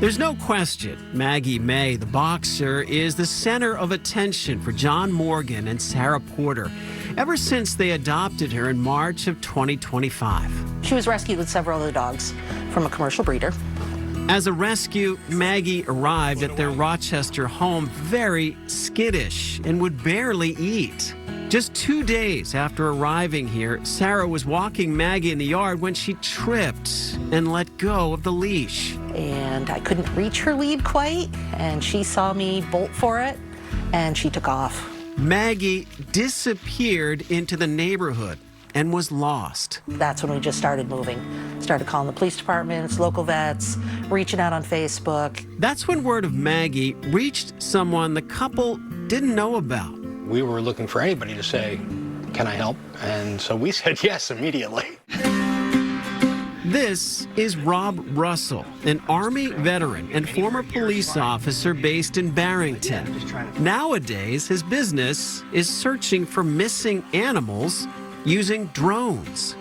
There's no question Maggie May, the boxer, is the center of attention for John Morgan and Sarah Porter ever since they adopted her in March of 2025. She was rescued with several other dogs from a commercial breeder. As a rescue, Maggie arrived at their Rochester home very skittish and would barely eat. Just 2 days after arriving here, Sarah was walking Maggie in the yard when she tripped and let go of the leash. And I couldn't reach her lead quite, and she saw me bolt for it, and she took off. Maggie disappeared into the neighborhood and was lost. That's when we just started moving. Started calling the police departments, local vets, reaching out on Facebook. That's when word of Maggie reached someone the couple didn't know about. We were looking for anybody to say, "Can I help?" And so we said yes immediately. This is Rob Russell, an Army veteran and former police officer based in Barrington. Nowadays, his business is searching for missing animals using drones.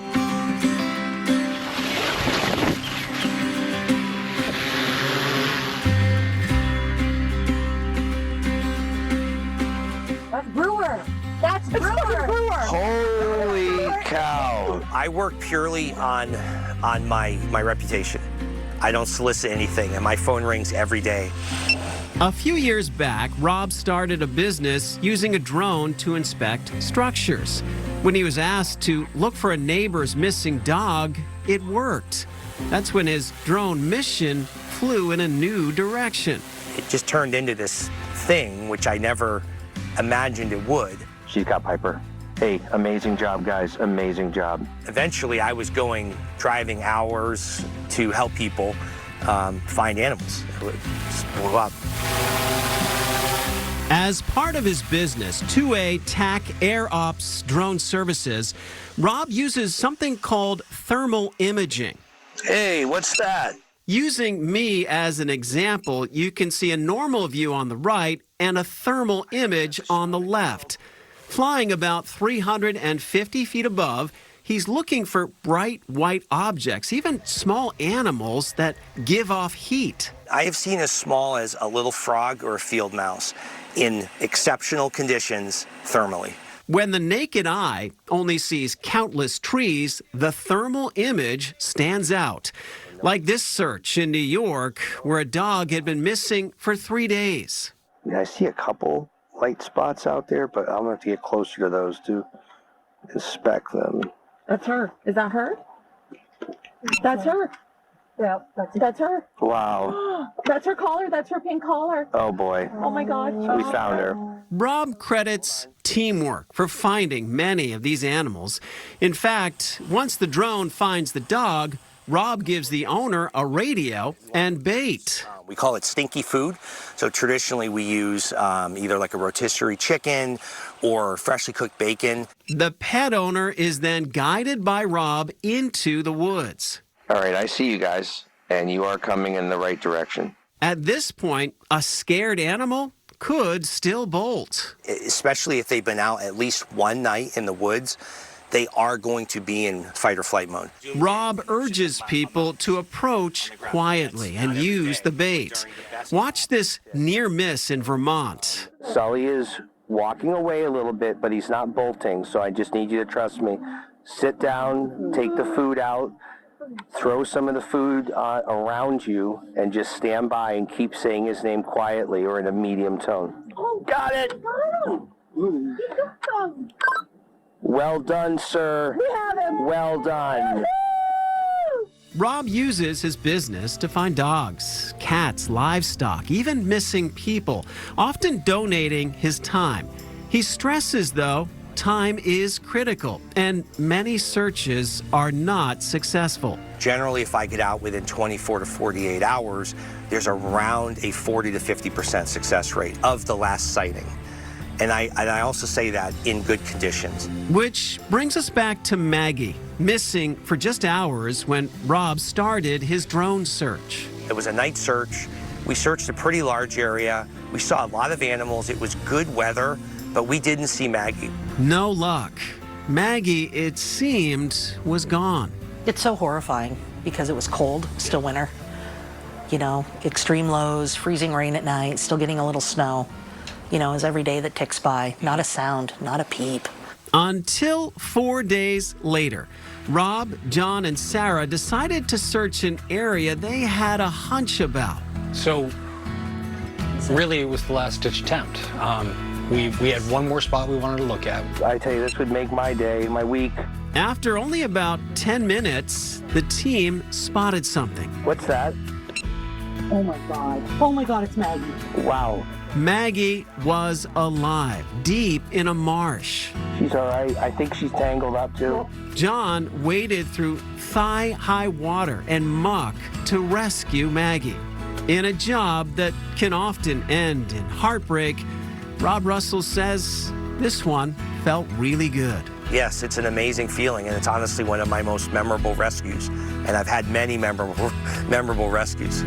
That's Brewer. Holy cow. I work purely on my reputation. I don't solicit anything, and my phone rings every day. A few years back, Rob started a business using a drone to inspect structures. When he was asked to look for a neighbor's missing dog, it worked. That's when his drone mission flew in a new direction. It just turned into this thing which I never imagined it would. She's got Piper. Hey, amazing job, guys. Amazing job. Eventually, I was driving hours to help people find animals. It just blew up. As part of his business, 2A TAC Air Ops Drone Services, Rob uses something called thermal imaging. Hey, what's that? Using me as an example, you can see a normal view on the right and a thermal image on the left. Flying about 350 feet above, he's looking for bright white objects, even small animals that give off heat. I have seen as small as a little frog or a field mouse in exceptional conditions thermally. When the naked eye only sees countless trees, the thermal image stands out. Like this search in New York, where a dog had been missing for 3 days. I see a couple light spots out there, but I'm going to have to get closer to those to inspect them. That's her. Is that her? That's her. Yeah, that's her. Wow. That's her collar. That's her pink collar. Oh, boy. Oh, my God. We found her. Rob credits teamwork for finding many of these animals. In fact, once the drone finds the dog, Rob gives the owner a radio and bait. We call it stinky food. So traditionally we use either like a rotisserie chicken or freshly cooked bacon. The pet owner is then guided by Rob into the woods. All right, I see you guys, and you are coming in the right direction. At this point, a scared animal could still bolt. Especially if they've been out at least one night in the woods, they are going to be in fight or flight mode. Rob urges people to approach quietly and use the bait. Watch this near miss in Vermont. Sully is walking away a little bit, but he's not bolting, so I just need you to trust me. Sit down, take the food out, throw some of the food around you, and just stand by and keep saying his name quietly or in a medium tone. Got it! Well done, sir. We have him. Well done. Rob uses his business to find dogs, cats, livestock, even missing people, often donating his time. He stresses, though, time is critical, and many searches are not successful. Generally, if I get out within 24 to 48 hours, there's around a 40 to 50% success rate of the last sighting. And I also say that in good conditions. Which brings us back to Maggie, missing for just hours when Rob started his drone search. It was a night search. We searched a pretty large area. We saw a lot of animals. It was good weather, but we didn't see Maggie. No luck. Maggie, it seemed, was gone. It's so horrifying because it was cold, still winter. You know, extreme lows, freezing rain at night, still getting a little snow. You know, as every day that ticks by, not a sound, not a peep. Until 4 days later, Rob, John, and Sarah decided to search an area they had a hunch about. So really, it was the last-ditch attempt. We had one more spot we wanted to look at. I tell you, this would make my day, my week. After only about 10 minutes, the team spotted something. What's that? Oh my God. Oh my God, it's Maggie. Wow. Maggie was alive, deep in a marsh. She's all right. I think she's tangled up too. John waded through thigh-high water and muck to rescue Maggie. In a job that can often end in heartbreak, Rob Russell says this one felt really good. Yes, it's an amazing feeling, and it's honestly one of my most memorable rescues. And I've had many memorable rescues.